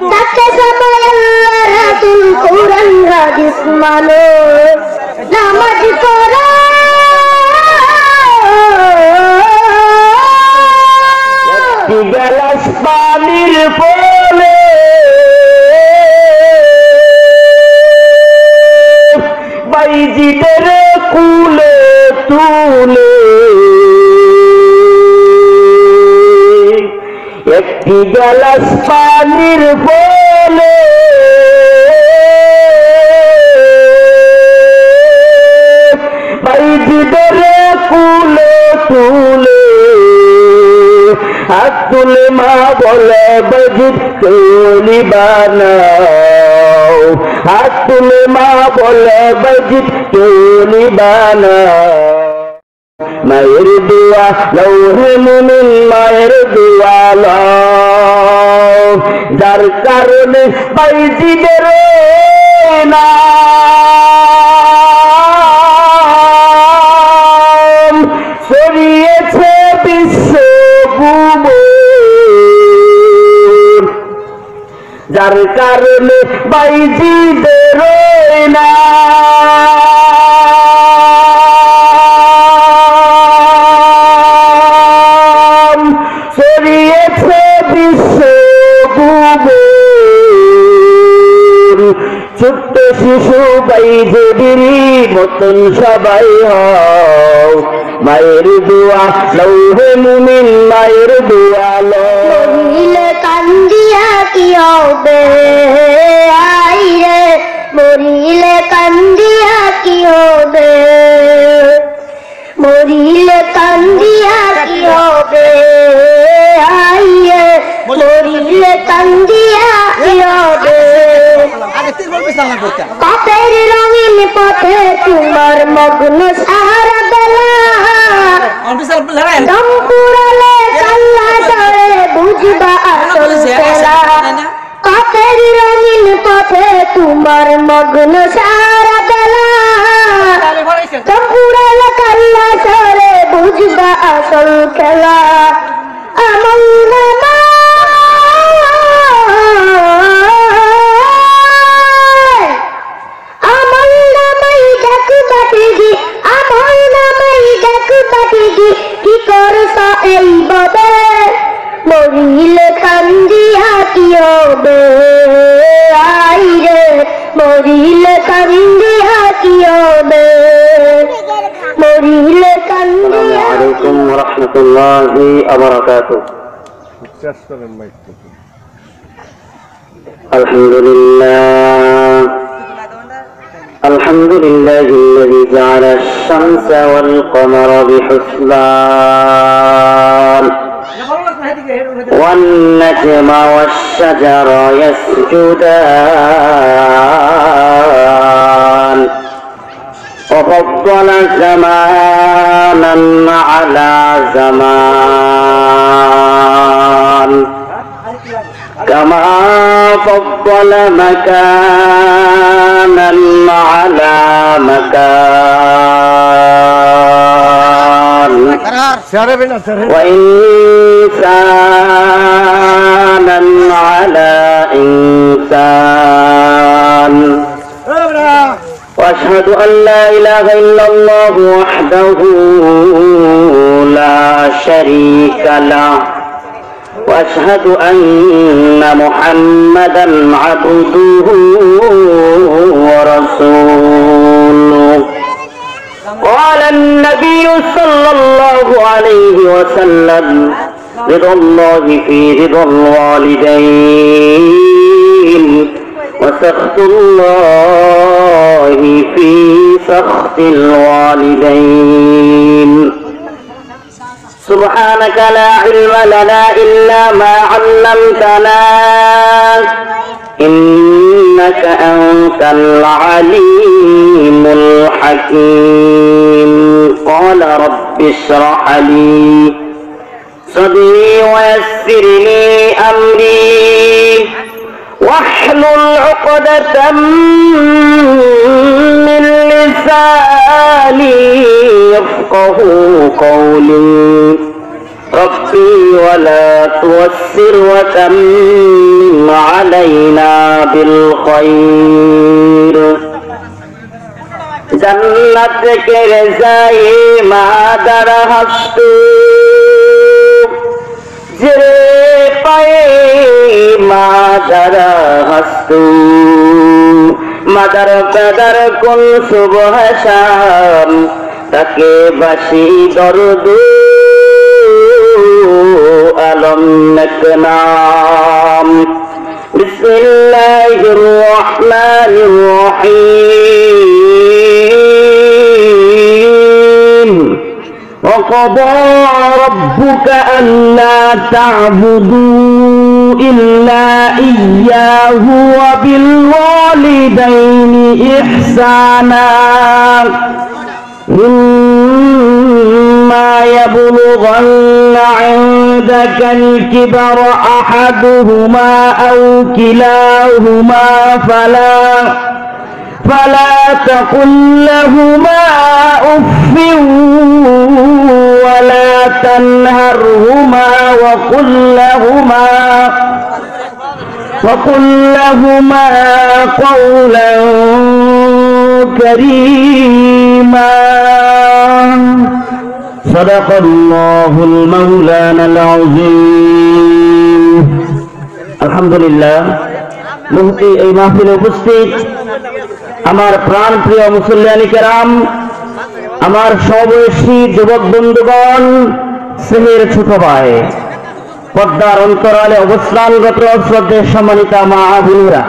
তাকে সবাই আল্লাহ রাসূল কোরআন হাদিস মানো নামাজ পড়ো গেলাস পানির ফলে বাইজিদের কুলে তুলে একটি গেলাস পানির ফলে বাইজিদের কুলে তুলে হাত তুলে মা বলে বাজিদ কেলি বানাও হাত তুলে মা বলে বাজিদ কেলি বানাও মায়ের দোয়া লৌহে মুমিন মায়ের দোয়া লও যার কারণে বাইজিদের নাম ছড়িয়েছে বিশ্ব যার কারণে বাইজিদের নাম ছড়িয়েছে বিশ্ব ছোট্ট শিশু বাইজিদের মতন সবাই হও মায়ের দোয়া লৌহে মুমিন মায়ের দোয়া মরিলে কান্দিয়া কি হবে আইরে মরিলে কান্দিয়া কি হবে মরিলে কান্দিয়া কি হবে আইরে মরিলে কান্দিয়া কি হবে পাপের রঙিন পথে তোমার মগ্ন সাহারা বেলা দম পুরালে কাল্লা ধরে বুঝবা আসল খেলা পাপের রঙিন পথে তোমার মগ্ন সারা বেলা দম পুরালে কাল্লা ধরে বুঝবা আসল খেলা আমল নামা আমল নামাই ডাক বাটিগি আমল নামাই ডাক বাটিগি কি করছ এই বদে মরিলে কান্দিয়া কি হবে আইরে মরিলে কান্দিয়া কি হবে মরিলে কান্দিয়া আলাইকুম ওয়া রাহমাতুল্লাহি ওয়া বারাকাতুহু আলহামদুলিল্লাহ الحمد لله الذي جعل الشمس والقمر بحسبان والنجم والشجر يسجدان وفضل زمانا على زمان كما فضل مكانا على مكان وإنسانا على إنسان وأشهد أن لا إله إلا الله وحده لا شريك له وأشهد أن محمدا عبده ورسوله قال النبي صلى الله عليه وسلم رضا الله في رضا الوالدين وسخط الله في سخط الوالدين سبحانك لا علم لنا إلا ما علمتنا إنك أنت العليم الحكيم قال رب اشرح لي صدري ويسر لي أمري واحلل عقدة من لساني يفقه قولي ربي ولا توسر وتمم علي علينا بالخير जन्नत के रज़ाए मादर हस्तु जिरे पाए मादर हस्तु मदर कदर कुल सुबह शाम तके बशी दर्दू अलम नकनाम बिस्मिल्लाहिर रहमानिर रहीम وقضى ربك ألا تعبدوا إلا إياه وبالوالدين إحسانا إما يبلغن عندك الكبر أحدهما أو كلاهما فلا تقل لهما أف ولا تنهرهما وقل لهما قولا كريما صدق الله المولانا العظيم الحمد لله মুহূর্তে এই মাহফিলে উপস্থিত আমার প্রাণ প্রিয় মুসল্লিয়ানি কেরাম, আমার সমবয়সী যুবক বন্ধুগণ, স্নেহের ছোট ভাই, পর্দার অন্তরালে অবস্থানগত শ্রদ্ধেয় সম্মানিতা মা বোনেরা,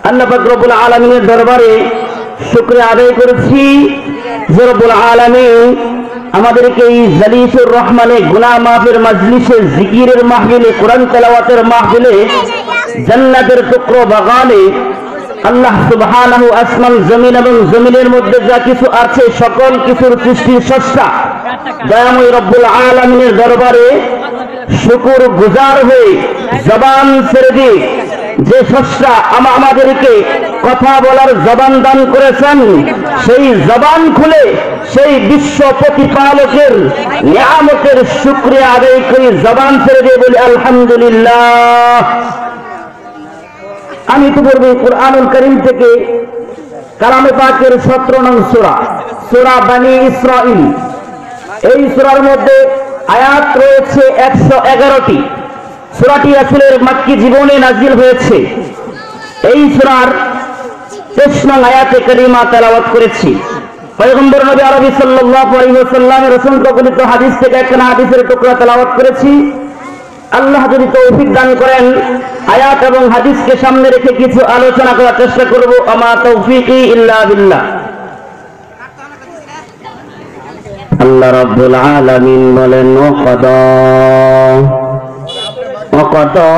আল্লাহ পাক রব্বুল আলামিনের দরবারে শুকরিয়া আদায় করেছি যে রব্বুল আলামিন আমাদেরকে এই জালিসুর রহমানে গুনাহ মাফের মাজলিসে, জিকিরের মাহফিলে, কোরআন তেলাওয়াতের মাহফিলে, জান্নাতের টুকরো বাগানে আল্লাহ সুবহানাহু আসমান জমিন এবং জমিনের মধ্যে যা কিছু আছে সকল কিছুর সৃষ্টির স্রষ্টা দয়াময় রব্বুল আলামিনের দরবারে শুকর গুজার হয়ে জবান ছেড়ে দিয়ে যে স্রষ্টা আমাদেরকে কথা বলার জবান দান করেছেন, সেই জবান খুলে সেই বিশ্ব প্রতিপালকের নিয়ামতের শুকরিয়া আদায় করে জবান ছেড়ে দিয়ে বলি আলহামদুলিল্লাহ। আমি ইতিপূর্বে কুরআনুল কারীম থেকে কালামে পাকের 17 নং সূরা বনী ইসরাঈল, এই সূরার মধ্যে আয়াত রয়েছে 111টি। সূরাটি রাসূলের মক্কি জীবনে নাযিল হয়েছে। এই সূরার 23 নং আয়াতে কারিমা তেলাওয়াত করেছি। পয়গম্বর নবী আরবি সাল্লাল্লাহু আলাইহি ওয়াসাল্লামের অসংখ্য বর্ণিত হাদিস থেকে একটা হাদিসের টুকরা তেলাওয়াত করেছি। আল্লাহ যদি তৌফিক দান করেন আয়াত এবং হাদিসকে সামনে রেখে কিছু আলোচনা করার চেষ্টা করব। আমা তৌফিকি ইল্লা বিল্লাহ। আল্লাহ রাব্বুল আলামিন বলেন ওয়াকাদা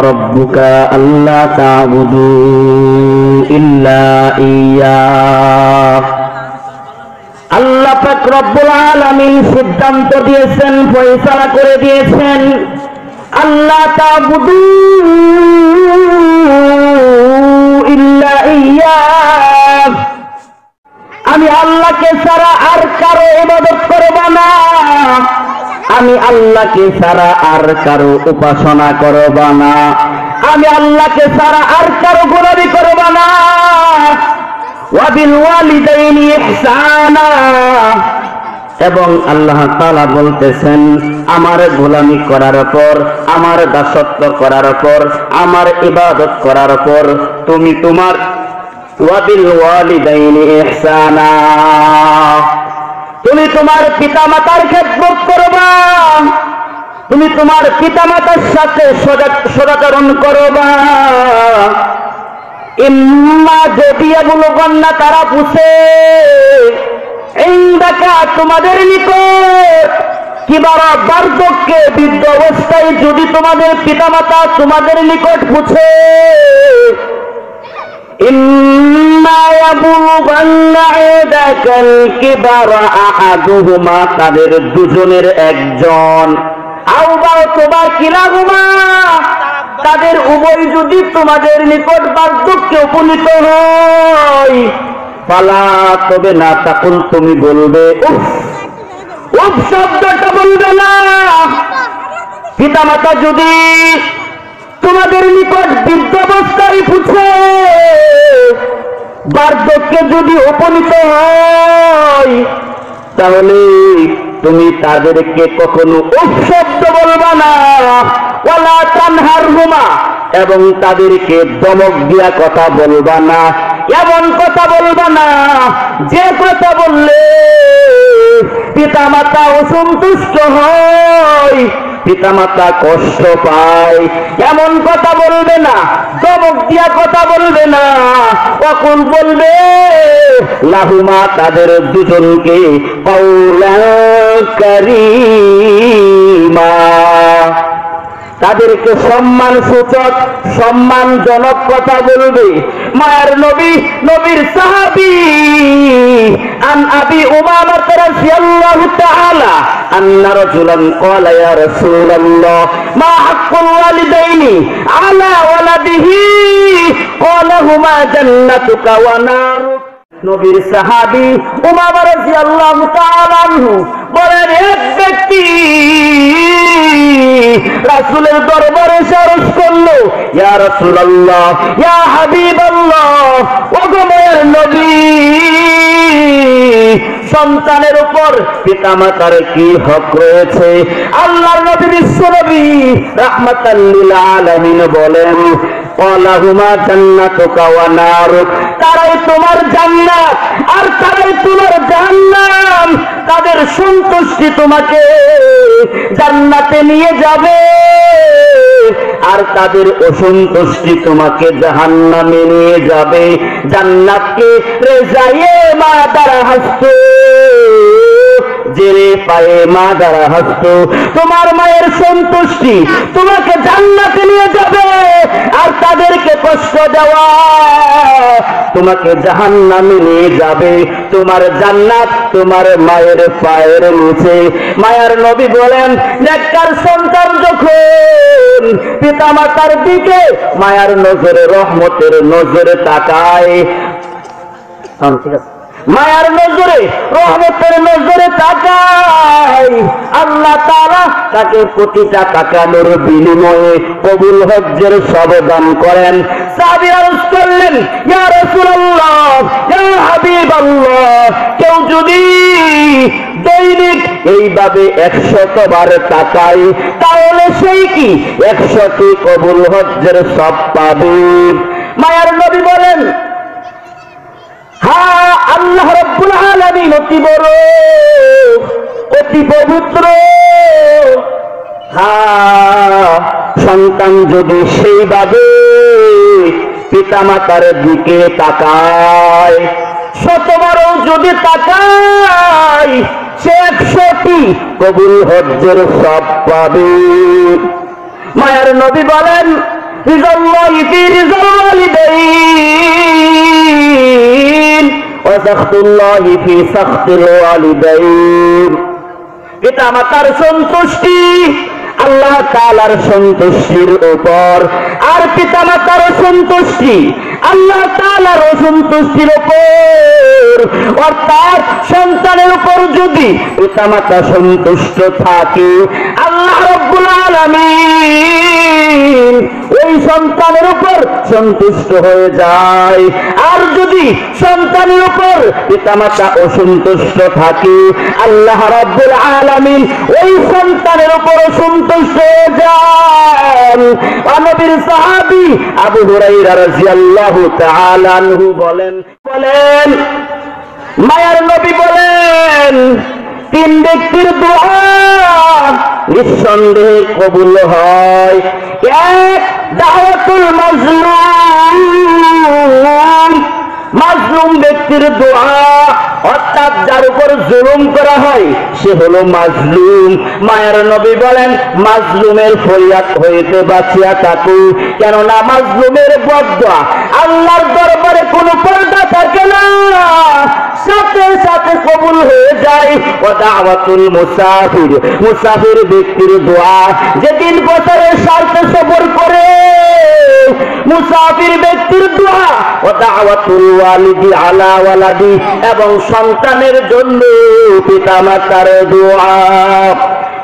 রাব্বুকা আল্লা তা'বুদু ইল্লা ইয়্যাহ। আল্লাহ পাক রব্বুল আলামিন সিদ্ধান্ত দিয়েছেন, ফয়সালা করে দিয়েছেন, আল্লাহ তা'বুদু ইল্লা ইয়্যাহ, আমি আল্লাহকে ছাড়া আর কারো ইবাদত করব না, আমি আল্লাহকে ছাড়া আর কারো উপাসনা করব না, আমি আল্লাহকে ছাড়া আর কারো গোলামি করব না। ওয়াবিল ওয়ালিদাইনি ইহসানা, এবং আল্লাহ তাআলা বলতেছেন আমার গোলামি করার পর, আমার দাসত্ব করার পর, আমার ইবাদত করার পর তুমি তোমার ওয়াবিল ওয়ালিদাইনি ইহসানা, তুমি তোমার পিতামাতার খেদমত করবা, তুমি তোমার পিতামাতার সাথে সদাচরণ করবা। ইম্মা যদি বুলুগান্না, তারা পুছে ইনদাকা, তোমাদের নিকট, কিবারা বার্ধক্যে বৃদ্ধ অবস্থায় যদি তোমাদের পিতামাতা তোমাদের নিকট পুছে, ইম্মা ইয়াবুলুগান্না ইনদাকাল কিবারা আহাদুহুমা, তাদের দুজনের একজন, আও বা তোমার কিলাহুমা, তাদের উভয় যদি তোমাদের নিকট বার্ধক্যে উপনীত হয়, ফালা, তবে না তাকুল, তুমি বলবে উফ, উফ শব্দটা বলবে না। পিতামাতা যদি তোমাদের নিকট বৃদ্ধাবস্থায় পুছে বার্ধক্যে যদি উপনীত হয় তাহলে তুমি তাদেরকে কখনো শব্দ বলবা না, ওয়ালা তানহারহুমা, এবং তাদেরকে ধমক দিয়া কথা বলবা না, এমন কথা বলবা না যে কথা বললে পিতামাতা অসন্তুষ্ট হয়, পিতামাতা কষ্ট পায়, এমন কথা বলবে না, ধমক দিয়া কথা বলবে না। কখন বলবে লাহুমা, তাদের দুজনকে কাউলান কারীমা, তাদেরকে সম্মান সূচক সম্মানজনক কথা বলবে। মায়ের নবী, নবীর সাহাবী আন আবি উমামা রাদিয়াল্লাহু তাআলা আন্না রাজুলান ক্বালা ইয়া রাসূলুল্লাহ মা হাক্কুল ওয়ালিদাইনি আলা ওয়ালাদিহি ক্বালা হুমা জান্নাতুকা ওয়া নারুক। নবীর সাহাবী উমামা রাদিয়াল্লাহু তাআলা আনহু বলেন, এক ব্যক্তি রাসূলের দরবারে আরজ করলো, ইয়া রাসূলুল্লাহ, ইয়া হাবিবাল্লাহ, ওগো মায়ের নবী, সন্তানের উপর পিতামাতার কি হক রয়েছে? আল্লাহর নবী বিশ্ব নবী রাহমাতাল লিল আলামিন বলেন, ওয়ালাহুমা জান্নাতুকা ওয়া নারুক, তারাই তোমার জান্নাত আর তারাই তোমার জাহান্নাম। তাদের সন্তুষ্টি তোমাকে জান্নাতে নিয়ে যাবে আর তাদের অসন্তুষ্টি তোমাকে জাহান্নামে নিয়ে যাবে। জান্নাতকে রেজায়ে মা দ্বারা হাসতো, জেরে পায়ে মা দ্বারা হাসতো। তোমার মায়ের সন্তুষ্টি তোমাকে জান্নাতে নিয়ে যাবে আর তাদেরকে কষ্ট দেওয়া তোমাকে জাহান্নামে নিয়ে যাবে। তোমার জান্নাত তোমার মায়ের পায়ের নিচে। মায়ের নবী বলেন, নেককার সন্তান যখন পিতামাতার দিকে মায়ার নজরে, রহমতের নজরে তাকায়, ঠিক আছে, মায়ার নজরে, রহমতের নজরে তাকায়, আল্লাহ তাআলা তাকে প্রতিটা তাকানোর বিনিময়ে কবুল হজ্জের সব দান করেন। সাহাবী আরজ করলেন, ইয়া রাসূলুল্লাহ, ইয়া হাবিবাল্লাহ, কেউ যদি দৈনিক এইভাবে 100 বার তাকায় তাহলে সেই কি 100টি কবুল হজ্জের সব পাবে। মায়ার নবী বলেন, হ্যাঁ, আল্লাহ রাব্বুল আলামিন অতি বড়, অতি পবিত্র। হ্যাঁ, সন্তান যদি সেইভাবে পিতামাতার দিকে তাকায়, 100 বারও যদি তাকায়, সে 100টি কবুল হজ্জের সব পাবে। মায়ার নবী বলেন, রিজাল্লাহি ফি রিজাল ওয়ালিদাইন ওয়া সাখতুল্লাহি ফি সাখতিল ওয়ালিদাইন। পিতামাতার সন্তুষ্টি আল্লাহ তাআলার সন্তুষ্টির উপর, আর পিতামাতার সন্তুষ্টি আল্লাহ তাআলার অসন্তুষ্টির উপর। অর্থাৎ সন্তানের উপর যদি পিতামাতা সন্তুষ্ট থাকে, আল্লাহ রাব্বুল আলামিন ওই সন্তানের উপর সন্তুষ্ট হয়ে যায়। আর যদি সন্তানের উপর পিতামাতা অসন্তুষ্ট থাকে, আল্লাহ রাব্বুল আলামিন ওই সন্তানের উপর সন্তুষ্ট হয়ে যান। নবীর সাহাবী আবু হুরায়রা রাদিয়াল্লাহু তাআলা আনহু বলেন, মায়ার নবী বলেন, 3 ব্যক্তির দোয়া নিঃসন্দেহে কবুল হয়। এক, দাওয়াতুল মাজলুম, মাজলুম ব্যক্তির দোয়া, অর্থাৎ যার উপর জুলুম করা হয় সে হলো মাজলুম। মায়ের নবী বলেন, মাজলুমের ফরিয়াদ হইতে বাঁচিয়া থাকো, কেননা মাজলুমের বদদোয়া আল্লাহর দরবারে কোনো পর্দা থাকে না, সাথে সাথে কবুল হয়ে যায়। ও দাওয়াতুল মুসাফির, মুসাফির ব্যক্তির দোয়া, যেদিন বছরের স্বার্থে সফর করে, মুসাফির ব্যক্তির দোয়া। ও দাওয়াতুল ওয়ালিদি আলা ওয়ালাদি, এবং সন্তানের জন্য পিতামাতার দোয়া।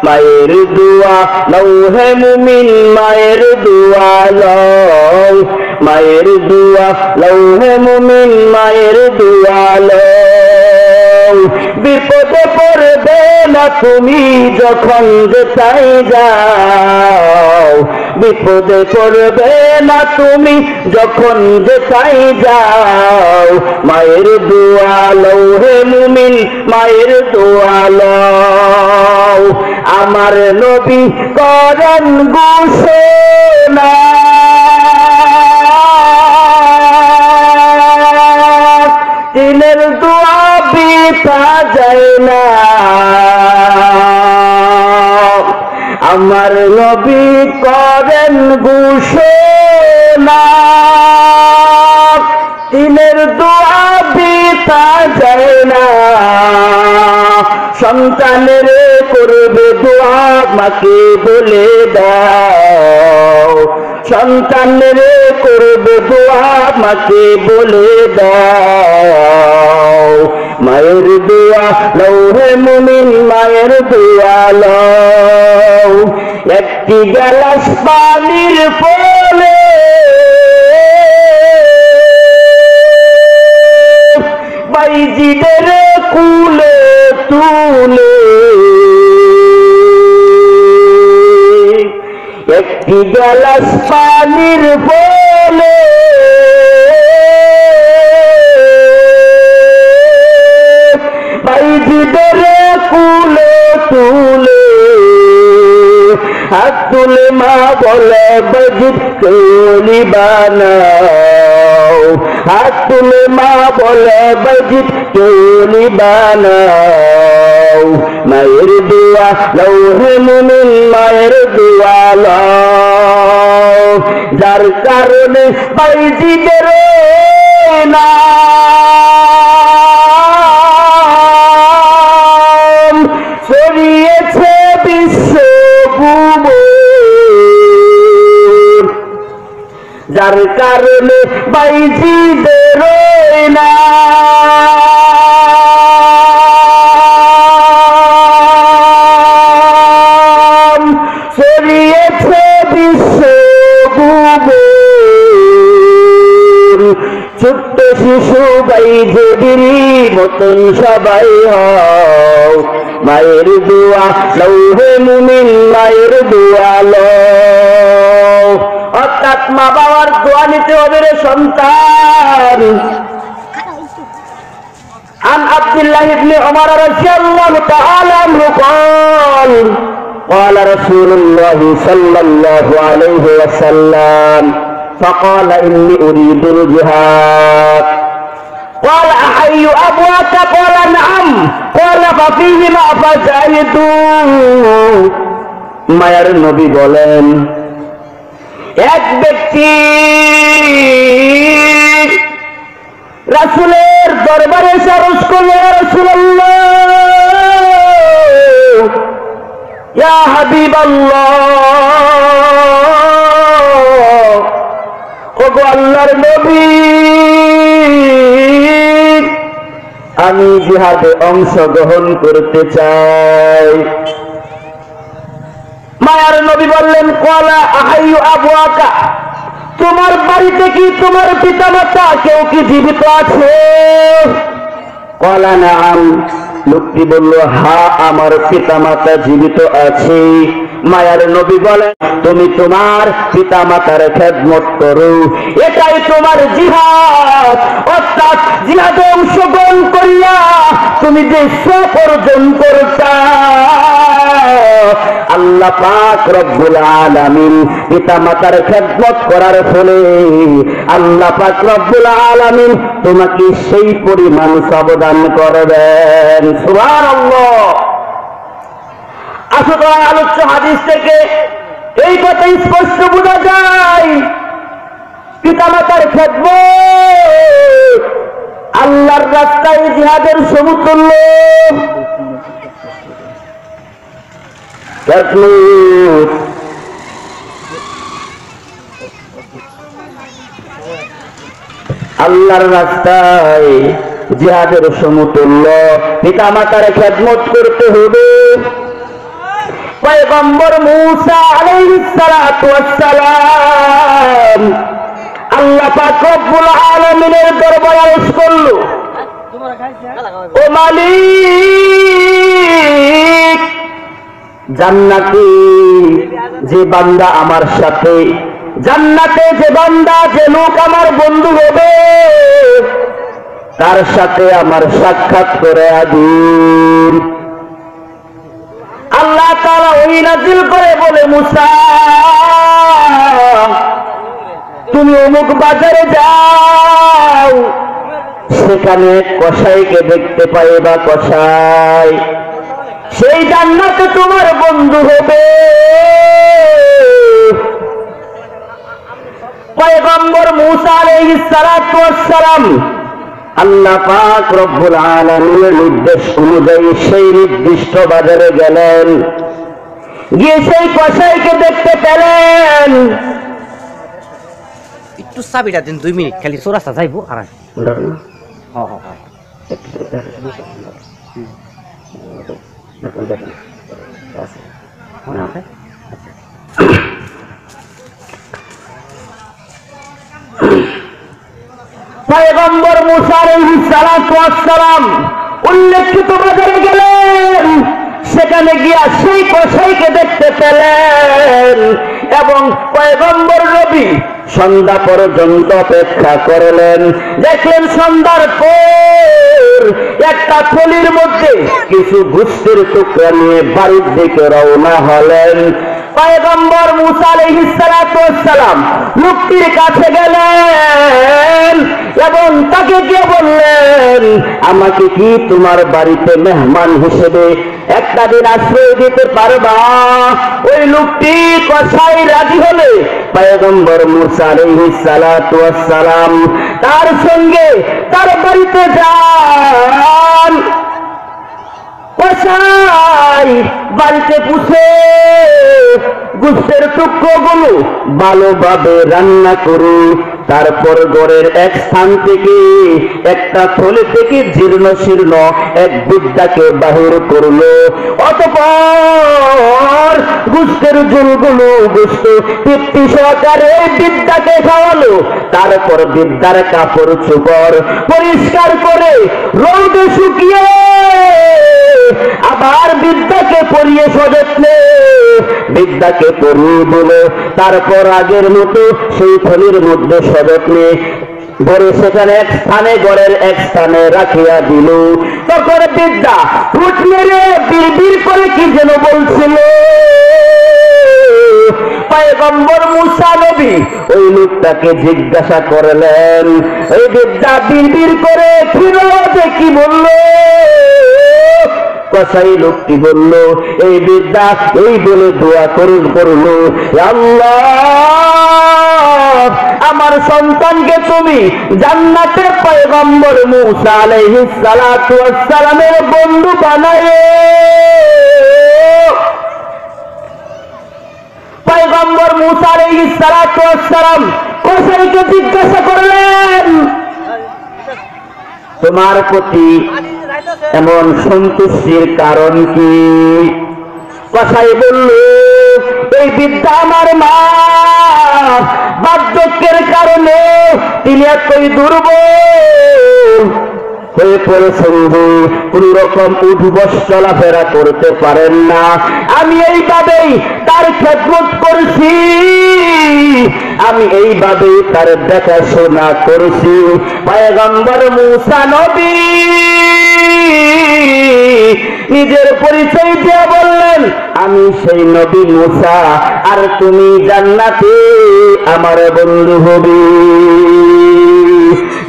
মায়ের দোয়া লও হে মুমিন, মায়ের দোয়া লও, মায়ের দোয়া লৌহে মুমিন মায়ের দোয়া লও বিপদে পড়বে না তুমি যখন যেতাই যাও বিপদে পড়বে না তুমি যখন যেতাই যাও মায়ের দোয়া লৌহে মুমিন মায়ের দোয়া লও আমার নবী করেন ঘোষণা দিনের দোয়া বৃথা যায় না আমার নবী করেন ঘোষণা দিনের দোয়া বৃথা যায় না সন্তানের করবে দোয়া মাকে বলে দাও সন্তানের করবে দোয়া মাকে বলে দাও মায়ের দোয়া লৌহে মুমিন মায়ের দোয়া লও একটি গ্লাস পানির ফলে বাইজিদের কুলে তুলে একটি গ্লাস পানির ফলে বাইজিদের কুলে তুলে হাত তুলে মা বলে বাইজিদ কলি বানাও হাত তুলে মা বলে বাইজিদ কলি বানাও মায়ের দোয়া লৌহে মুমিন মায়ের দোয়া লও যার কারণে বাইজিদের নাম ছড়িয়েছে বিশ্ব যার কারণে বাইজিদের নাম ছড়িয়েছে বিশ্ব ছোট্ট শিশু বাইজিদের মতন সবাই হও মায়ের দোয়া লৌহে মুমিন মায়ের দোয়া লও অর্থাৎ মা বাবার দোয়া নিতে হবে রে সন্তান عن عبد الله بن عمر رضي الله تعالى عنه قال قال رسول الله صلى الله عليه وسلم فقال إني أريد الجهاد قال أحي أبواك قال نعم قال ففيهما فجاهدوا মায়ার নবী বলেন এক ব্যক্তি রাসূলের দরবারে এসে আরজ করল ইয়া রাসূলুল্লাহ ইয়া হাবিবাল্লাহ ওগো আল্লাহর নবী আমি জিহাদে অংশগ্রহণ করতে চাই মায়ার নবী বললেন ক্বালা আহাইয়ু আবওয়াকা তোমার বাড়িতে কি তোমার পিতামাতা কেউ কি জীবিত আছে ক্বালা নাআম লোকটি বলল হ্যাঁ আমার পিতামাতা জীবিত আছে মায়ার নবী বলেন তুমি তোমার পিতামাতার খেদমত করো এটাই তোমার জিহাদ অর্থাৎ জিহাদে অংশগ্রহণ করিয়া তুমি যে সফল অর্জন করতা আল্লাহ পাক রব্বুল আলামিন পিতামাতার খেদমত করার ফলে আল্লাহ পাক রব্বুল আলামিন তোমাকে সেই পরিমাণ সবদান করবেন সুবহানাল্লাহ আসলে আলোচ্য হাদিস থেকে এই কথা স্পষ্ট বোঝা যায় পিতামাতার খেদমত আল্লাহর রাস্তায় জিহাদের সমতুল্য আল্লাহর রাস্তায় জিহাদের সমতুল্য পিতামাতার খেদমত করতে হবে পয়গম্বর মূসা আলাইহিস সালাতু ওয়াস সালাম পাক রব্বুল আলামিনের দরবারে আরজ করল, ও মালিক, জান্নাতে যে বান্দা আমার সাথে, জান্নাতে যে বান্দা যে লোক আমার বন্ধু হবে, তার সাথে আমার সাক্ষাৎ করে দিন। আল্লাহ তাআলা ওহী নাযিল করে বলে, মুসা তুমি অমুক বাজারে যাও, সেখানে কসাইকে দেখতে পাইবা, কসাই সেই জান্নাতে তোমার বন্ধু হবে। পয়গম্বর মূসা আলাইহিস সালাতু ওয়াস সালাম আল্লাহ পাক রব্বুল আলামিনের নির্দেশ অনুযায়ী সেই নির্দিষ্ট বাজারে গেলেন, গিয়ে সেই কসাইকে দেখতে পেলেন। একটু চাবিটা দিন, 2 মিনিট খালি চোরাস্তা যাইবো। আর পয়গম্বর মূসা আলাইহিস সালাতু ওয়াস সালাম উল্লেখিত বাজারে গেলেন, সেখানে গিয়া সেই কসাইকে দেখতে পেলেন এবং পয়গম্বর নবী সন্ধ্যা পর্যন্ত অপেক্ষা করলেন। দেখলেন সন্ধ্যার পর একটা থলির মধ্যে কিছু গোশতের টুকরা নিয়ে বাড়ির দিকে রওনা হলেন। পয়গম্বর মূসা আলাইহিস সালাতু ওয়াস সালাম লোকটির কাছে গেলেন এবং তাকে গিয়ে বললেন, আমাকে কি তোমার বাড়িতে মেহমান হিসেবে একটা দিন আশ্রয় দিতে পারবা? ওই লোকটি কসাই রাজি হলে পয়গম্বর মূসা আলাইহিস সালাতু ওয়াস সালাম তার সঙ্গে তার বাড়িতে যান। কসাই বাড়িতে পুষে গোশতের টুকরোগুলো ভালোভাবে রান্না করে তারপর ঘরের এক স্থান থেকে একটা থলে থেকে জীর্ণ শীর্ণ এক বৃদ্ধাকে বাহির করলো। অতঃপর গোশতের ঝোলগুলো গোশত তৃপ্তি সহকারে বৃদ্ধাকে খাওয়ালো। তারপর বৃদ্ধার কাপড় চোপড় পরিষ্কার করে রোদে শুকিয়ে আবার বৃদ্ধাকে পরিয়ে সযত্নে বৃদ্ধাকে পরিয়ে দিল। তারপর আগের মতো সেই থলির মধ্যে সযত্নে ধরে সেখানে এক স্থানে ঘরের এক স্থানে রাখিয়া দিল। তখন বৃদ্ধা ঠোঁট মেরে বিড়বিড় করে কি যেন বলছিল। পয়গম্বর মূসা নবী ওই লোকটাকে জিজ্ঞাসা করলেন, ওই বৃদ্ধা বিড়বিড় করে ফিরোজে কি বলল? কসাই লোকটি বলল, এই বৃদ্ধা এই বলে দোয়া করলো, আল্লাহ আমার সন্তানকে তুমি জান্নাতে পয়গম্বর মূসা আলাইহিস সালাতু ওয়াস সালামের বন্ধু বানায়। পয়গম্বর মূসা আলাইহিস সালাতু ওয়াস সালাম কসাইকে জিজ্ঞাসা করলেন, তোমার প্রতি এমন সন্তুষ্টির কারণ কি? কসাই বলল, এই বৃদ্ধা আমার মা, বার্ধক্যের কারণে তিনি এতই দুর্বল হয়ে পড়েছেন যে কোন রকম উঠবস চলাফেরা করতে পারেন না। আমি এইভাবেই তার খেদমত করছি, আমি এইভাবেই তার দেখাশোনা করছি। পয়গম্বর মূসা নবী নিজের পরিচয় দিয়ে বললেন, আমি সেই নবী মূসা, আর তুমি জান্নাতে আমার বন্ধু হবি।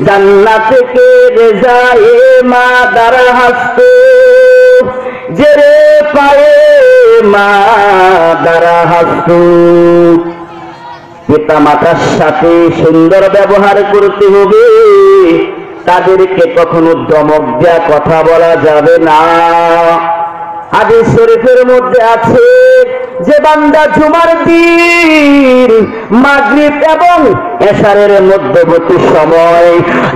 জান্নাতে কে রে যায় মা দ্বারা হাসত, যে রে পায়ে মা দ্বারা হাসত। পিতা মাতার সাথে সুন্দর ব্যবহার করতে হবে, তাদেরকে কখনো ধমক দেয়া কথা বলা যাবে না। হাদিস শরীফের মধ্যে আছে, যে বান্দা জুমার দিন মাগরিব এবং এশারের মধ্যবর্তী সময়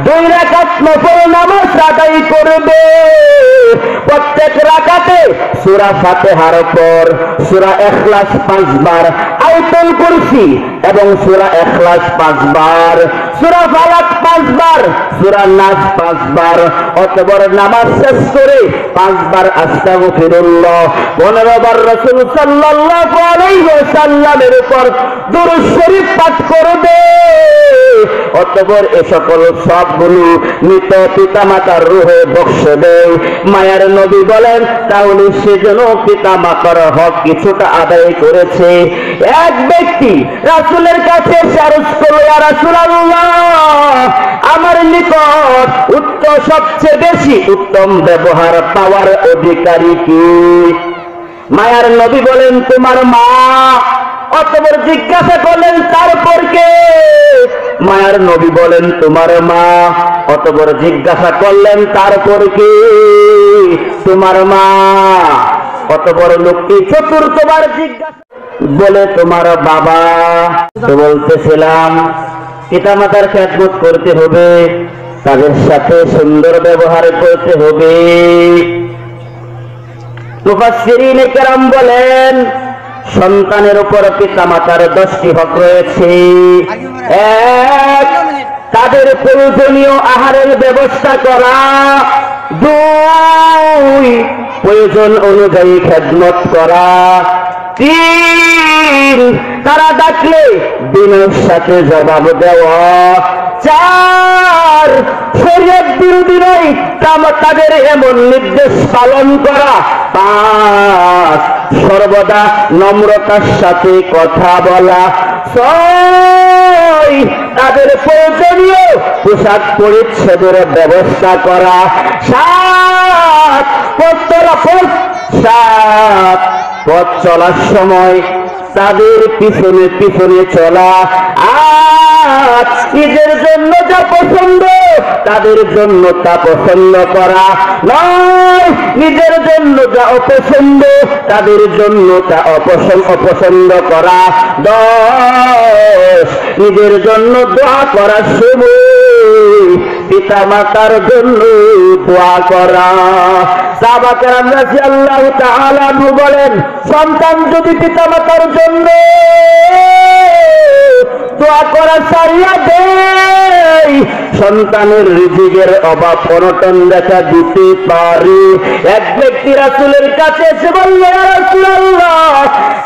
2 রাকাত নফল নামাজ আদায় করবে। প্রত্যেক রাকাতে সূরা ফাতিহার পর সূরা ইখলাস 5 বার, আয়াতুল কুরসি এবং সূরা ইখলাস 5 বার, সূরা ফালাক 5 বার, সূরা নাস 5 বার, অতঃপর নামাজ শেষ করে 5 বার আস্তাগফিরুল্লাহ, 15 বার রাসূল সাল্লাল্লাহু আলাইহি ওয়াসাল্লামের উপর দুরূদ শরীফ পাঠ করবে। অতঃপর এ সকল সবগুলো মৃত পিতামাতার রূহে বক্ষে দেয়। মায়ার নবী বলেন, তাহলে সে যেন পিতামাতার হক কিছুটা আদায় করেছে। এক ব্যক্তি রাসূলের কাছে আরজ করল, ইয়া রাসূলুল্লাহ, আমার নিকট সবচেয়ে বেশি উত্তম ব্যবহার পাওয়ার অধিকারী কি? মায়ার নবী বলেন, তোমার মা। অতঃপর জিজ্ঞাসা করলেন, তারপর কে? মায়ার নবী বলেন, তোমার মা। অতঃপর জিজ্ঞাসা করলেন, তারপর কে? তোমার মা। অতঃপর লোকটি চতুর্থবার জিজ্ঞাসা বলে, তোমার বাবা। তো বলতেছিলাম, পিতামাতার খেদমত করতে হবে, তাদের সাথে সুন্দর ব্যবহার করতে হবে। মুফাসসিরিনে কেরাম বলেন, সন্তানের উপর পিতামাতার 10টি হক রয়েছে। 1, তাদের প্রয়োজনীয় আহারের ব্যবস্থা করা। 2, প্রয়োজন অনুযায়ী খেদমত করা। 3, তারা ডাকলে বিনয়ের সাথে জবাব দেওয়া। 4, শরীয়ত বিরোধী নয় তাদের এমন নির্দেশ পালন করা। 5, সর্বদা নম্রতার সাথে কথা বলা। 6, তাদের প্রয়োজনীয় পোশাক পরিচ্ছদের ব্যবস্থা করা। 7, পথ চলার সময় তাদের পিছনে পিছনে চলা। 8, নিজের জন্য যা পছন্দ তাদের জন্য তা পছন্দ করা। 9, নিজের জন্য যা অপছন্দ তাদের জন্য তা অপছন্দ করা। 10, নিজের জন্য দোয়া করার সময় পিতা মাতার জন্য দোয়া করা। সাহাবা কেরাম রাদিয়াল্লাহু তাআলা আনহু বলেন, সন্তান যদি পিতা মাতার জন্য দোয়া করা ছাড়িয়া দেয়, সন্তানের রিজিকের অভাব অনটন দেখা দিতে পারে। এক ব্যক্তি রাসূলের কাছে এসে বলল, ইয়া রাসূলুল্লাহ,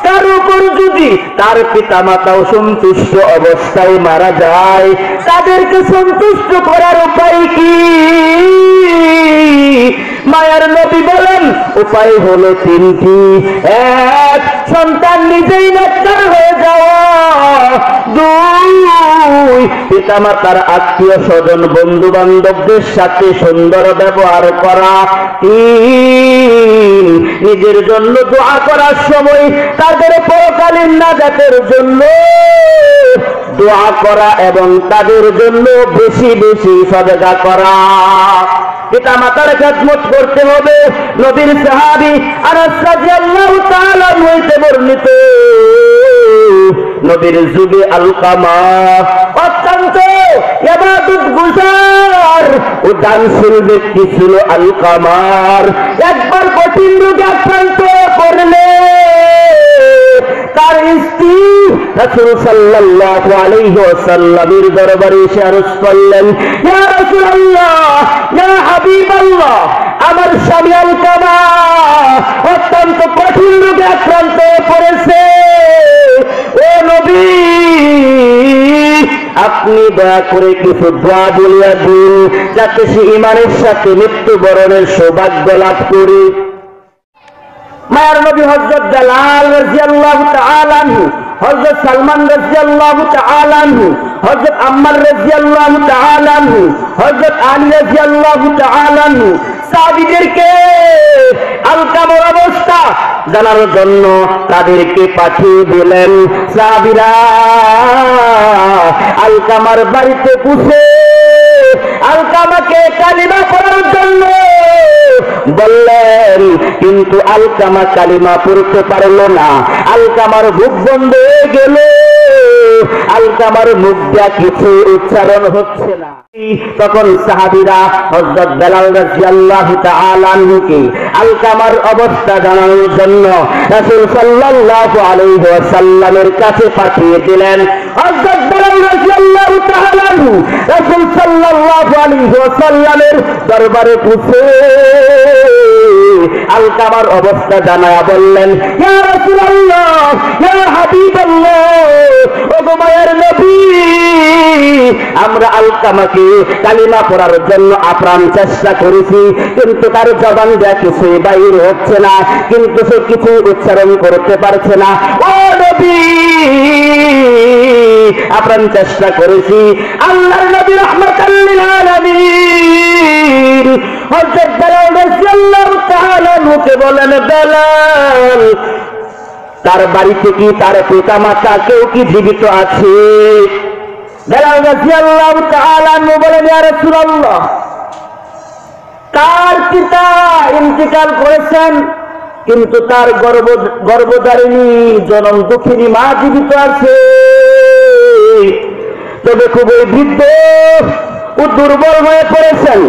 তার উপর যদি তার পিতা মাতা অসন্তুষ্ট অবস্থায় মারা যায়, তাদেরকে সন্তুষ্ট করার উপায় কি? মায়ার নবী বলেন, উপায় হলো 3টি। 1, সন্তান নিজেই নেককার হয়ে যাওয়া। 2, পিতামাতার আত্মীয় স্বজন বন্ধু বান্ধবদের সাথে সুন্দর ব্যবহার করা। 3, নিজের জন্য দোয়া করার সময় তাদের পরকালীন নাজাতের জন্য দোয়া করা এবং তাদের জন্য বেশি বেশি সাদকা করা। পিতা মাতার খেদমত করতে হবে। নবীর সাহাবী আনাস রাদিয়াল্লাহু তাআলা হইতে বর্ণিত, নবীর যুগে আলকামা অত্যন্ত ইবাদত গুজার ও দানশীল ব্যক্তি ছিল আলকামার। একবার কঠিন রোগে আক্রান্ত করলে তার স্ত্রী রাসূল সাল্লাল্লাহু আলাইহি ওয়াসাল্লামের দরবারে এসে আরজ করলেন, ইয়া রাসূলুল্লাহ, ইয়া হাবিবাল্লাহ, আমার স্বামী আলকামা অত্যন্ত কঠিন রোগে আক্রান্ত পড়েছে। ও নবী, আপনি দয়া করে কিছু দোয়া বলিয়া দিন, যাতে সে ঈমানের সাথে মৃত্যুবরণের সৌভাগ্য লাভ করে। মায়ার নবী হযরত বেলাল রাদিয়াল্লাহু তাআলা আনহু, হযরত সালমান রাদিয়াল্লাহু তাআলা আনহু, হযরত আম্মার রাদিয়াল্লাহু তাআলা আনহু, হযরত আলী রাদিয়াল্লাহু তাআলা আনহু সাহাবীদেরকে আলকামার অবস্থা জানার জন্য তাদেরকে পাঠিয়ে দিলেন। সাহাবীরা আলকামার বাড়িতে পৌঁছে আলকামাকে কালিমা পড়ার জন্য বললেন, কিন্তু আলকামা কালিমা পড়তে পারল না। আলকামার বুক বন্ধ হয়ে গেল। আলকামার মুখ দিয়া কিছু উচ্চারণ হচ্ছে না। তখন সাহাবীরা হযরত বেলাল রাদিয়াল্লাহু তাআলা আনহুকে আলকামার অবস্থা জানানোর জন্য রাসূল সাল্লাল্লাহু আলাইহি ওয়াসাল্লামের কাছে পাঠিয়ে দিলেন। হযরত বেলাল রাদিয়াল্লাহু তাআলা আনহু রাসূল সাল্লাল্লাহু আলাইহি ওয়াসাল্লামের দরবারে পৌঁছে আলকামার অবস্থা জানায়া বললেন, ইয়া রাসূলুল্লাহ, ইয়া হাবিবাল্লাহ, ও গো মায়ের নবী, আমরা আলকামাকে কালিমা পড়ার জন্য আপ্রাণ চেষ্টা করেছি, কিন্তু তার জবান দেয়া কিছুই বাইর হচ্ছে না, কিন্তু সে কিছু উচ্চারণ করতে পারছে না। ও নবী, আপ্রাণ চেষ্টা করেছি। আল্লাহর নবী রাহমাতাল লিল আলামিন হযরত বেলাল রাদিয়াল্লাহু তাআলা মুখে বলেন, বেলাল, তার বাড়িতে কি তার পিতা মাতা কেউ কি জীবিত আছে? বেলাল রাদিয়াল্লাহু তাআলা বলেন, ইয়া রাসূলুল্লাহ, তার পিতা ইন্তিকাল করেছেন, কিন্তু তার গর্ভধারিণী জনম দুঃখিনী মা জীবিত আছে। তবে খুবই বৃদ্ধ ও দুর্বল হয়ে পড়েছেন।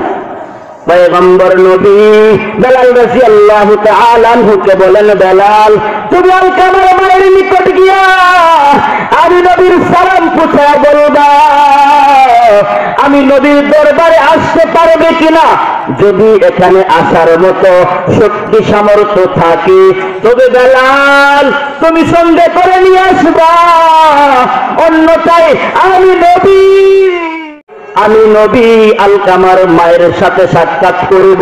পয়গম্বর নবী বেলাল রাদিয়াল্লাহু তাআলা আনহুকে বলেন, বেলাল, তুমি আলকামার মায়ের নিকট গিয়া আমি নবীর সালাম পৌঁছা বলবা, আমি নবীর দরবারে আসতে পারবে কিনা? যদি এখানে আসার মতো শক্তি সামর্থ্য থাকে তবে বেলাল তুমি সঙ্গে করে নিয়ে আসবা, অন্যথায় আমি নবী আলকামার মায়ের সাথে সাক্ষাৎ করব।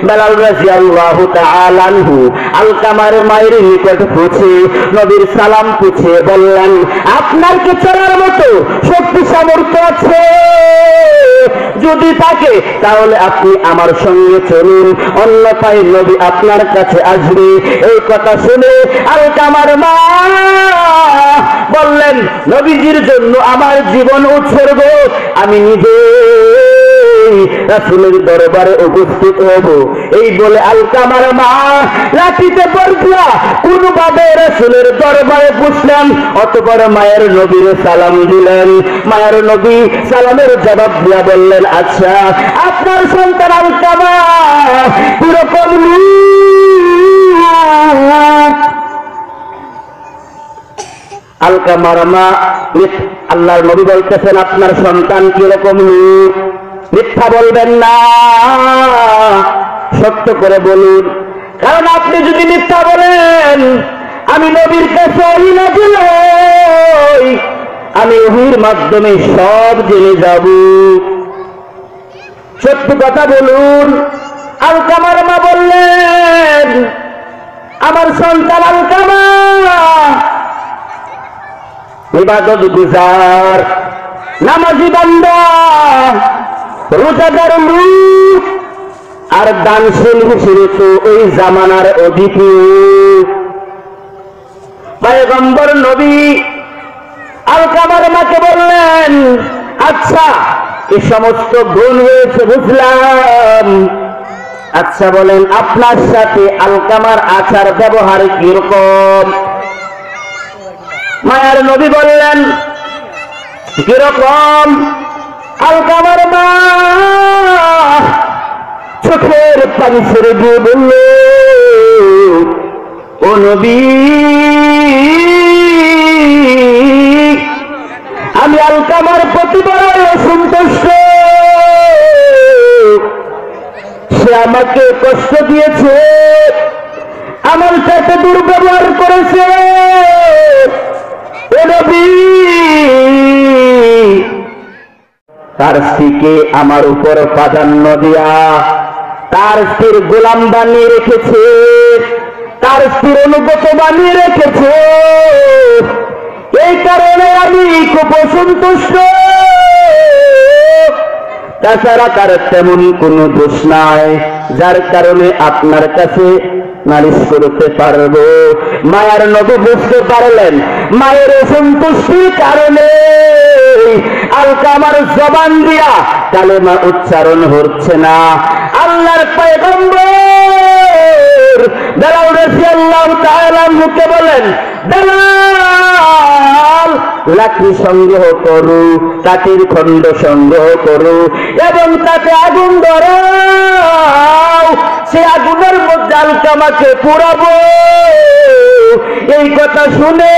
বেলাল রাদিয়াল্লাহু তাআলা আনহু আলকামার মায়ের নিকট পৌঁছে নবীর সালাম পুছে বললেন, আপনার কি চলার মতো শক্তি সামর্থ্য আছে? যদি থাকে তাহলে আপনি আমার সঙ্গে চলুন, অন্যথায় নবী আপনার কাছে আসবে। এই কথা শুনে আলকামার মা বললেন, নবীজির জন্য আমার জীবন উৎসর্গ, আমি নিজে রাসূলের দরবারে উপস্থিত হব। এই বলে আলকামার মা লাঠিতে পড়িয়া কোনভাবে রাসূলের দরবারে বসলেন, অতঃপর মায়ের নবীর সালাম দিলেন। মায়ের নবী সালামের জবাব দিয়া বললেন, আচ্ছা, আপনার সন্তান আলকামা কিরকম? আলকামার মা আল্লাহর নবী বলতেছেন, আপনার সন্তান কিরকম? মিথ্যা বলবেন না, সত্য করে বলুন, কারণ আপনি যদি মিথ্যা বলেন আমি নবীর কাছে ওহী নাযিল হই, আমি ওহীর মাধ্যমে সব জেনে যাব। সত্যি কথা বলুন। আলকামার মা বললেন, আমার সন্তান আলকামা ইবাদত গুজার, নামাজি বান্দা, রোজাদার লোক, আর দানশীল হিসেবে তো ওই জামানার অধিপতি। পয়গম্বর নবী আলকামার মাকে বললেন, আচ্ছা, এই সমস্ত গুণ হয়েছে বুঝলাম, আচ্ছা বলেন আপনার সাথে আলকামার আচার ব্যবহার কিরকম? মায়ার নবী বললেন, কিরকম? আলকামার মা চোখের পানি ছেড়ে দিয়ে বলল, ও নবী, আমি আলকামার প্রতি বড় অসন্তুষ্ট, সে আমাকে কষ্ট দিয়েছে, আমার সাথে দুর্ব্যবহার করেছে। ও নবী, তার স্ত্রীকে আমার উপর প্রাধান্য দিয়া তার স্ত্রীর গোলাম বানিয়ে রেখেছে, তার স্ত্রীর অনুগত বানিয়ে রেখেছে, এই কারণে আমি খুব অসন্তুষ্ট। তাছাড়া তার তেমন কোনো দোষ নাই যার কারণে আপনার কাছে নালিশ করতে পারবো। মায়ের নবী বুঝতে পারলেন মায়ের অসন্তুষ্টির কারণে আলকামার জবান দিয়া কালেমা উচ্চারণ হচ্ছে না। আল্লাহর পয়গম্বর বেলাল রাদিয়াল্লাহু তাআলা মুখে বলেন, বেলাল লাঠি সংগ্রহ করো, কাঠির খণ্ড সংগ্রহ করো এবং তাতে আগুন ধরাও, সে আগুনের মধ্যে আলকামাকে পোড়াবো। এই কথা শুনে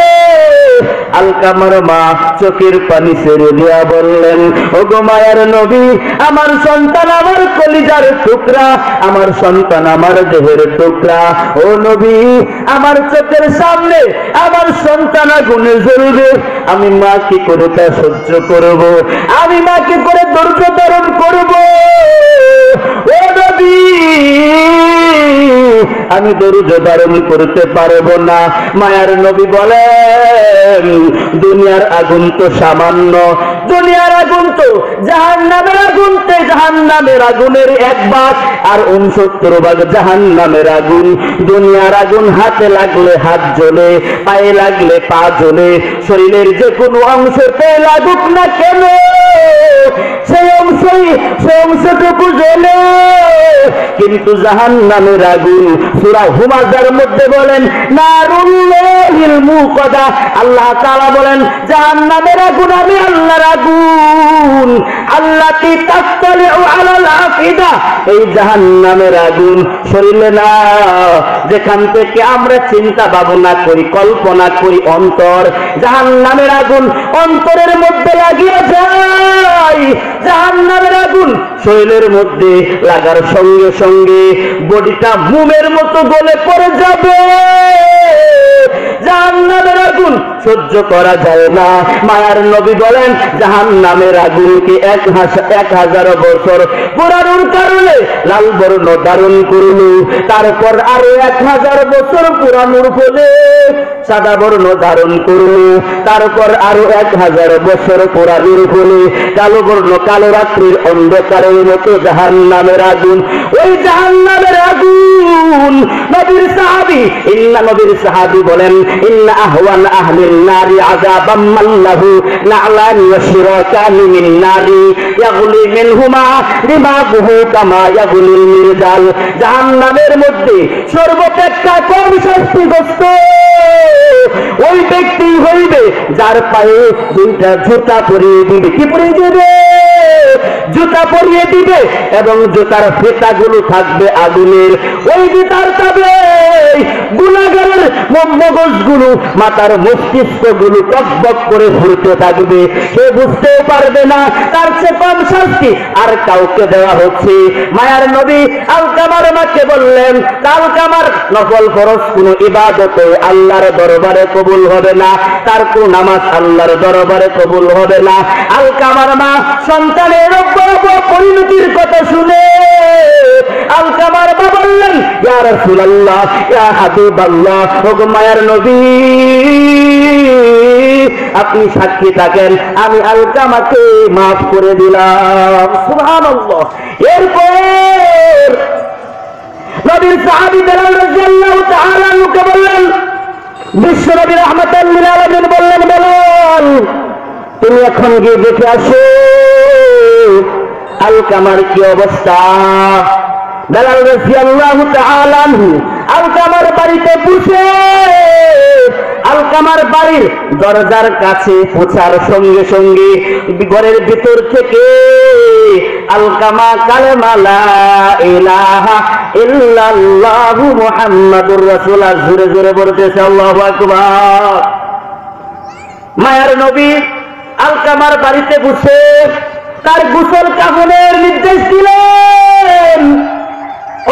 আলকামার মা চোখের পানি ছেড়ে দিয়া বললেন, ওগো মায়ার নবী, আমার সন্তান আমার কলিজার টুকরা, আমার সন্তান আমার দেহের টুকরা। ও নবী, আমার চোখের সামনে আমার সন্তান আগুনে জ্বলবে, আমি মা কি করে তা সহ্য করব? আমি মা কি করে ধৈর্য ধারণ করব? ও নবী, আমি ধৈর্য ধারণ করতে পারবো না। মায়ার নবী বলেন, দুনিয়ার আগুন তো সামান্য, দুনিয়ার আগুন তো জাহান্নামের আগুন, জাহান্নামের আগুনের 1 ভাগ আর 69 ভাগ জাহান্নামের আগুন। দুনিয়ার আগুন হাতে লাগলে হাত জ্বলে, পায়ে লাগলে পা জ্বলে, শরীরের যে কোনো অংশতে লাগুক না কেন সেই অংশটুকু জ্বলে। কিন্তু জাহান্নামের আগুন সূরা হুমাযার মধ্যে বলেন, নারুল্লাহিল মুকাদা, আল্লাহ তাআলা বলেন জাহান্নামের আগুন আমি আল্লাহর আগুন, আল্লাতী তাত্তালিউ আলাল আফিদা। এই জাহান্নামের আগুন শরীরে না, যেখান থেকে আমরা চিন্তা ভাবনা করি, কল্পনা করি, অন্তর, জাহান্নামের আগুন অন্তরের মধ্যে লাগিয়ে যায়। জাহান্নামের আগুন শরীরের মধ্যে লাগার সঙ্গে সঙ্গে বডিটা মোমের মতো গলে পড়ে যাবে। জাহান্নামের আগুন সহ্য করা যায় না। মায়ার নবী বলেন, জাহান্নামের আগুনকে 1000 বছর পোড়ানোর কারণে লাল বর্ণ ধারণ করল, তারপর আরো 1000 বছর পোড়ানোর ফলে সাদা বর্ণ ধারণ করল, তারপর আরো 1000 বছর পোড়ানোর ফলে কালো বর্ণ, কালো রাত্রির অন্ধকারের মতো জাহান্নামের আগুন। ওই জাহান্নামের আগুন নবীর সাহাবী বলেন, ইন্না আহওয়ান আহলিন নারি আযাবাম মাল্লাহু না'লানি ওয়া শিরাকানি মিন নারি ইয়াগলি মিনহুমা দিমাগুহু কামা ইয়াগলিল মিরজাল। জাহান্নামের মধ্যে সর্বাপেক্ষা কম শাস্তিগ্রস্ত ওই ব্যক্তি হইবে যার পায়ে 2টা জুতা পরিয়ে দিবে। কি পরিয়ে দিবে? জুতা পরিয়ে দিবে এবং জুতার ফিতাগুলো থাকবে আগুনের। ওই জুতার তাবে গুনাহগারের মগজগুলো, মাথার মস্তিষ্কগুলো টকবক করে ঘুরতে থাকবে, সে বুঝতেও পারবে না তার চেয়ে কম শাস্তি আর কাউকে দেওয়া হচ্ছে। মায়ার নবী আলকামার মাকে বললেন, আলকামার নফল ফরজ কোন ইবাদত আল্লাহর দরবারে কবুল হবে না, তার কোন নামাজ আল্লাহর দরবারে কবুল হবে না। আলকামার মা সন্তানের পরিণতির কথা শুনে আলকামার মা বললেন, ইয়া রাসূলুল্লাহ, ইয়া হাবিবাল্লাহ, ওগো মায়ার নবী, আপনি সাক্ষী থাকেন, আমি আলকামাকে মাফ করে দিলাম। সুবহানাল্লাহ। এরপর নবীর সাহাবী বেলাল রাদিয়াল্লাহু তাআলা আনহুকে বললেন, বিশ্ব নবী রাহমাতাল লিল আলামিন বললেন, বেলাল তুমি এখন গিয়ে দেখে আসো আলকামার কি অবস্থা। বেলাল রাদিয়াল্লাহু তাআলা আনহু আলকামার বাড়িতে পৌঁছে আলকামার বাড়ির দরজার কাছে পৌঁছার সঙ্গে সঙ্গে ঘরের ভিতর থেকে আলকামা কালেমা লা ইলাহা ইল্লাল্লাহু মুহাম্মাদুর রাসূলুল্লাহ জোরে জোরে বলতেছে, আল্লাহু আকবার। মায়ার নবী আলকামার বাড়িতে বসে তার গোসল কাফনের নির্দেশ দিলেন।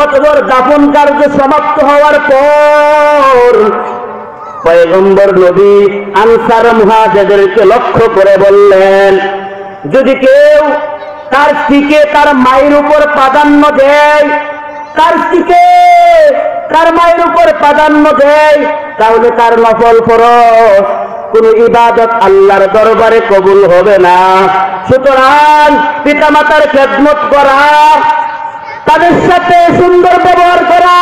অতঃপর দাফন কার্য সমাপ্ত হওয়ার পর পয়গম্বর নবী আনসার মুহাজিরদেরকে লক্ষ্য করে বললেন, যদি কেউ তার স্ত্রীকে তার মায়ের উপর প্রাধান্য দেয়, তার স্ত্রীকে তার মায়ের উপর প্রাধান্য দেয়, তাহলে তার নফল ফরজ কোন ইবাদত আল্লাহর দরবারে কবুল হবে না। সুতরাং পিতামাতার খেদমত করা, তাদের সাথে সুন্দর ব্যবহার করা,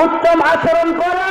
উত্তম আচরণ করা